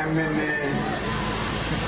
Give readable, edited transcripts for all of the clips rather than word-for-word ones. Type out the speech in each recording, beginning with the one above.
MNA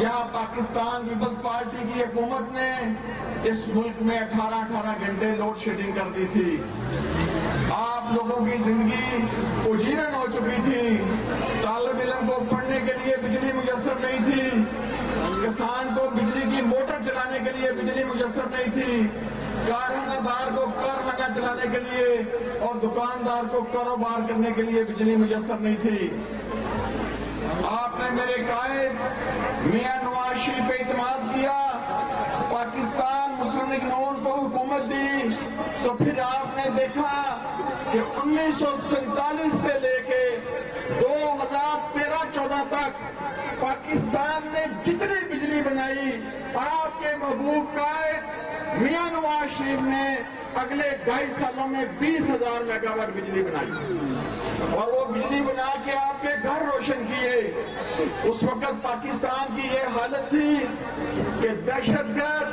یہاں Pakistan Peoples party کی حکومت نے اس ملک میں 18 گھنٹے لوڈ شیڈنگ کر دی تھی. آپ لوگوں کی زندگی اجیرن ہو چکی تھی. طالب علم کو پڑھنے کے لیے بجلی میسر نہیں تھی. کسان کو بجلی کی موٹر چلانے کے لیے بجلی میسر نہیں تھی. کارخانہ دار کو کارخانہ چلانے کے لیے اور دکاندار کو کاروبار کرنے کے لیے بجلی میسر نہیں تھی. آپ نے میرے قائد میاں نواز شریف پہ اعتماد کیا, پاکستان مسلم لیگ نون کو حکومت دی, تو پھر آپ نے دیکھا کہ 1947 سے لے کے 2013-14 تک پاکستان نے جتنی بجلی بنائی, آپ کے محبوب قائد میاں نواز شریف نے اگلے 2.5 سالوں میں 20,000 میگا واٹ بجلی بنائی, اور وہ بجلی بنا کے آپ کے گھر روشن کیے. اس وقت پاکستان کی یہ حالت تھی کہ دہشت گرد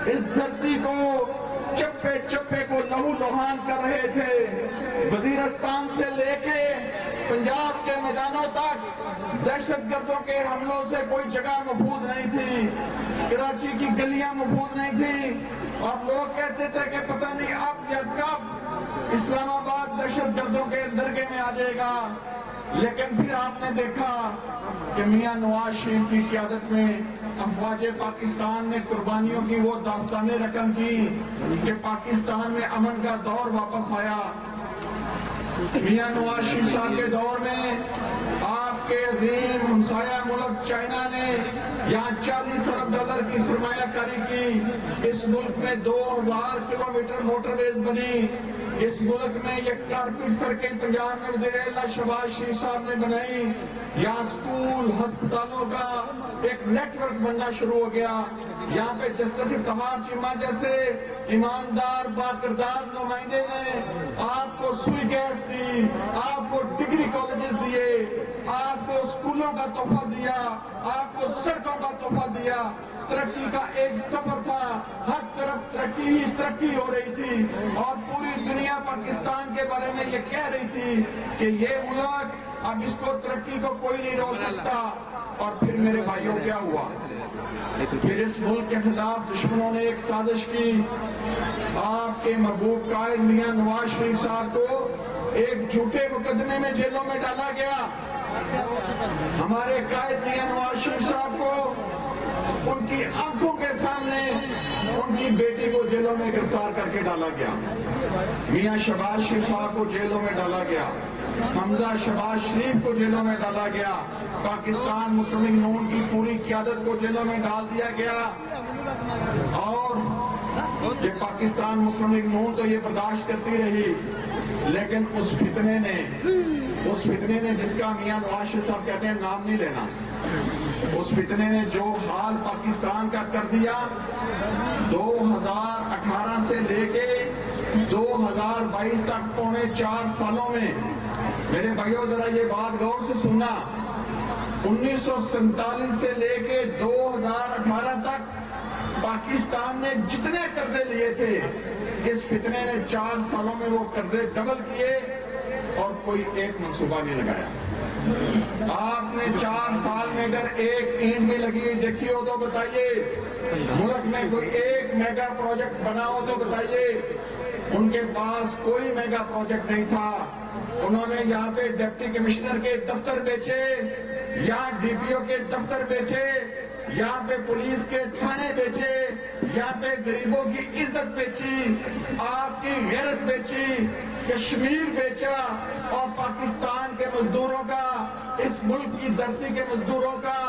اس دھرتی کو چپے چپے کو لہو لہان کر رہے تھے. وزیرستان سے لے کے پنجاب کے میدانوں تک دہشت گردوں کے حملوں سے کوئی جگہ محفوظ نہیں تھی. کراچی کی گلیاں محفوظ نہیں تھی, اور لوگ کہتے تھے کہ پتہ نہیں اب یا کب اسلام آباد دہشت گردوں کے درگے میں آ جائے گا. لیکن پھر آپ نے دیکھا کہ میاں نواز شریف کی قیادت میں افواج پاکستان نے قربانیوں کی وہ داستانیں رقم کی کہ پاکستان میں امن کا دور واپس آیا. میاں نواز شریف صاحب کے دور میں آپ کے عظیم ہمسایہ ملک چائنا نے یہاں $40 ارب کی سرمایہ کاری کی. اس ملک میں 2000 کلومیٹر موٹر ویز بنی. اس ملک میں یہ کارپیٹ سڑکیں پنجاب میں وزیر اعلیٰ شہباز شریف صاحب نے بنائی. یہاں سکول ہسپتالوں کا ایک نیٹ ورک بننا شروع ہو گیا. یہاں پہ جسٹس افتخار چیمہ جیسے ایماندار باکردار نمائندے نے آپ کو سوئی گیس دی, آپ کو ڈگری کالجز دیے, آپ کو سکولوں کا تحفہ دیا, آپ کو سڑکوں کا تحفہ دیا. ترقی کا ایک سفر تھا, ہر طرف ترقی ہی ترقی ہو رہی تھی, اور پوری دنیا پاکستان کے بارے میں یہ کہہ رہی تھی کہ یہ ملک اب اس کو ترقی کو کوئی نہیں روک سکتا. اور پھر میرے بھائیوں کیا ہوا, پھر اس ملک کے خلاف دشمنوں نے ایک سازش کی. آپ کے محبوب قائد میاں نواز شریف صاحب کو ایک جھوٹے مقدمے میں جیلوں میں ڈالا گیا. ہمارے قائد میاں نواز شریف صاحب کو ان کی آنکھوں کے سامنے ان کی بیٹی کو جیلوں میں گرفتار کر کے ڈالا گیا. میاں شہباز شریف صاحب کو جیلوں میں ڈالا گیا. حمزہ شہباز شریف کو جیلوں میں ڈالا گیا. پاکستان مسلم لیگ نون کی پوری قیادت کو جیلوں میں ڈال دیا گیا. اور یہ پاکستان مسلم لیگ نون تو یہ برداشت کرتی رہی, لیکن اس فتنے نے جس کا میاں نواز شریف صاحب کہتے ہیں نام نہیں لینا, اس فتنے نے جو حال پاکستان کا کر دیا, 2018 سے لے کے 2022 تک پونے 4 سالوں میں. میرے بھائیوں ذرا یہ بات غور سے سننا, 1947 سے لے کے 2018 تک پاکستان نے جتنے قرضے لیے تھے, اس فتنے نے 4 سالوں میں وہ قرضے ڈبل کیے اور کوئی ایک منصوبہ نہیں لگایا. آپ نے 4 سال میں اگر ایک اینٹ بھی لگی دیکھی ہو تو بتائیے, ملک میں کوئی ایک میگا پروجیکٹ بنا ہو تو بتائیے. ان کے پاس کوئی میگا پروجیکٹ نہیں تھا. انہوں نے یہاں پہ ڈپٹی کمشنر کے دفتر بیچے, یہاں ڈی پی او کے دفتر بیچے, یہاں پہ پولیس کے تھانے بیچے, یہاں پہ غریبوں کی عزت بیچی, آپ کی غیرت بیچی, کشمیر بیچا, اور پاکستان کے مزدوروں کا, اس ملک کی دھرتی کے مزدوروں کا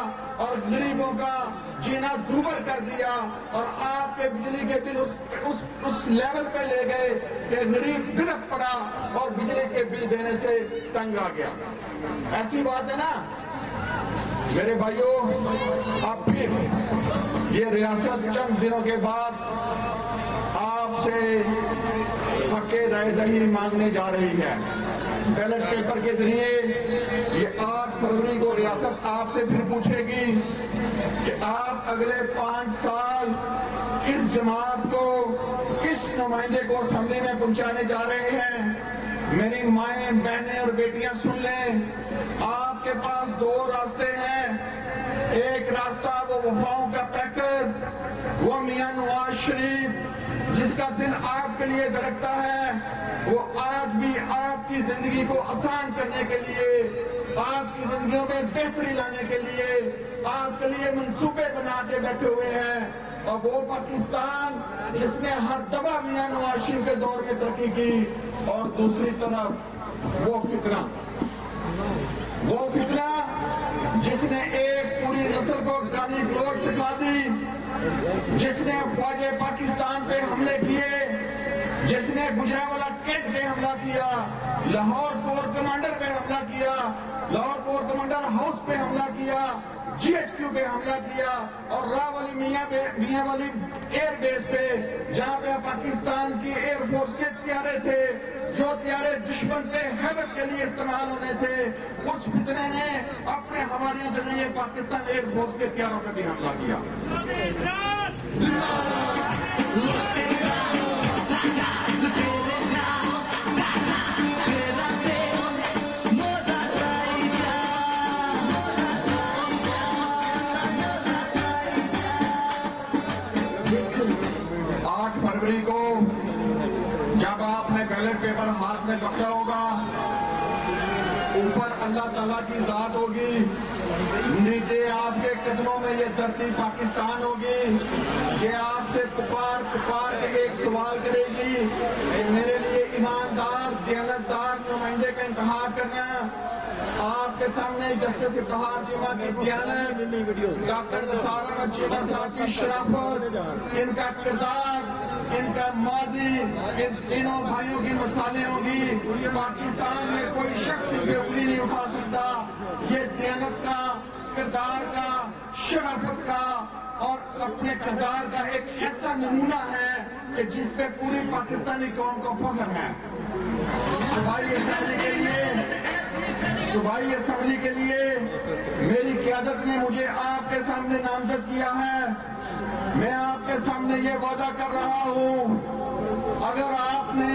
اور غریبوں کا جینا دوبر کر دیا. اور آپ کے بجلی کے بل اس لیول پہ لے گئے کہ غریب بلک پڑا اور بجلی کے بل دینے سے تنگ آ گیا. ایسی بات ہے نا میرے بھائیوں. اب پھر یہ ریاست چند دنوں کے بعد آپ سے حق رائے دہی مانگنے جا رہی ہے. بیلٹ پیپر کے ذریعے یہ 8 فروری کو ریاست آپ سے پھر پوچھے گی کہ آپ اگلے 5 سال کس جماعت کو, کس نمائندے کو اسمبلی میں پہنچانے جا رہے ہیں. میری مائیں بہنیں اور بیٹیاں سن لیں, آپ کے پاس 2 راستے ہیں. ایک راستہ وہ وفاؤں کا پیکر، وہ میاں نواز شریف جس کا دل آپ کے لیے دھڑکتا ہے، وہ آج بھی آپ کی زندگی کو آسان کرنے کے لیے، آپ کی زندگیوں میں بہتری لانے کے لیے آپ کے لیے منصوبے بنا کے بیٹھے ہوئے ہیں۔ اور وہ پاکستان جس نے ہر دفعہ میاں نواز شریف کے دور میں ترقی کی، اور دوسری طرف وہ فتنہ جس نے ایک پوری نسل کو گالی گلوچ سکھا دی، جس نے فوج پاکستان پہ حملے کیے، جس نے گجرانوالہ کیمپ پہ حملہ کیا، لاہور کور کمانڈر پہ حملہ کیا، لاہور کور کمانڈر ہاؤس پہ حملہ کیا، جی ایچ کیو پہ حملہ کیا، اور راولی میاں والی ایئر بیس پہ جہاں پہ پاکستان کی ایئر فورس کے طیارے تھے، جو طیارے دشمن پہ ہیبت کے لیے استعمال ہونے تھے، اس فتنے نے اپنے حوالیوں کے ذریعے پاکستان ایئر فورس کے طیاروں پہ بھی حملہ کیا۔ فروری کو جب آپ نے بیلٹ پیپر ہاتھ میں پکڑا ہوگا، اوپر اللہ تعالیٰ کی ذات ہوگی، نیچے آپ کے قدموں میں یہ دھرتی پاکستان ہوگی، یہ آپ سے پکار کے ایک سوال کرے گی کہ میرے لیے ایماندار دیانتدار نمائندے کا انتخاب کرنا۔ آپ کے سامنے جسٹس افتخار چیمہ کی دیانت، ڈاکٹر نثار احمد چیمہ صاحب کی شرافت، ان کا کردار، ان کا ماضی، ان تینوں بھائیوں کی مثالیں ہوگی۔ پاکستان میں کوئی شخص ان پہ انگلی نہیں اٹھا سکتا۔ یہ دیانت کا، کردار کا، شرافت کا اور اپنے کردار کا ایک ایسا نمونہ ہے کہ جس پہ پوری پاکستانی قوم کو فخر ہے۔ صوبائی اسمبلی کے لیے میری قیادت نے مجھے آپ کے سامنے نامزد کیا ہے۔ میں آپ کے سامنے یہ وعدہ کر رہا ہوں، اگر آپ نے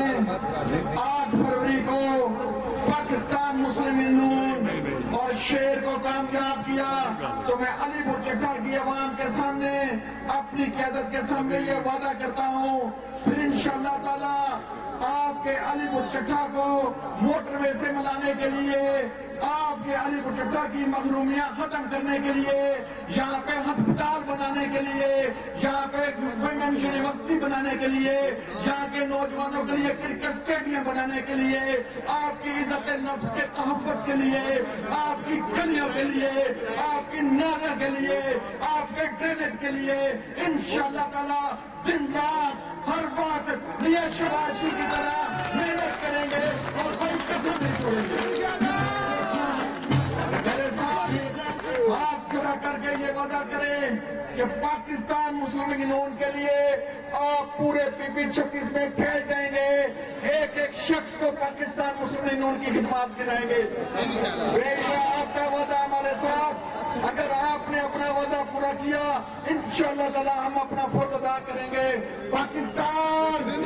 8 فروری کو پاکستان مسلم نون اور شیر کو کامیاب کیا تو میں علی پور چٹھا کی عوام کے سامنے، اپنی قیادت کے سامنے یہ وعدہ کرتا ہوں، پھر انشاءاللہ تعالی آپ کے علی پور چٹھا کو موٹر وے سے ملانے کے لیے، آپ کے علی پور چٹھا کی محرومیاں ختم کرنے کے لیے، یہاں پہ ہسپتال بنانے کے لیے، یہاں پہ ویمن یونیورسٹی بنانے کے لیے، یہاں کے نوجوانوں کے لیے کرکٹ اسٹیڈیم بنانے کے لیے، آپ کی عزت نفس کے تحفظ کے لیے، آپ کی گلیوں کے لیے، آپ کی نالوں کے لیے، آپ کے ڈرینیج کے لیے انشاءاللہ تعالی دن رات ہر بات میاں شہباز شریف کی طرح محنت کریں گے اور کوئی قسم نہیں چھوڑیں گے۔ میرے ساتھ ہاتھ کھڑا کر کے یہ وعدہ کریں کہ پاکستان مسلم نون کے لیے آپ پورے PP 36 میں پھیل جائیں گے، ایک ایک شخص کو پاکستان مسلم نون کی خدمات کرائیں گے۔ آپ کا وعدہ ہمارے ساتھ، اگر آپ نے اپنا وعدہ پورا کیا انشاءاللہ تعالی ہم اپنا فرض ادا کریں گے۔ پاکستان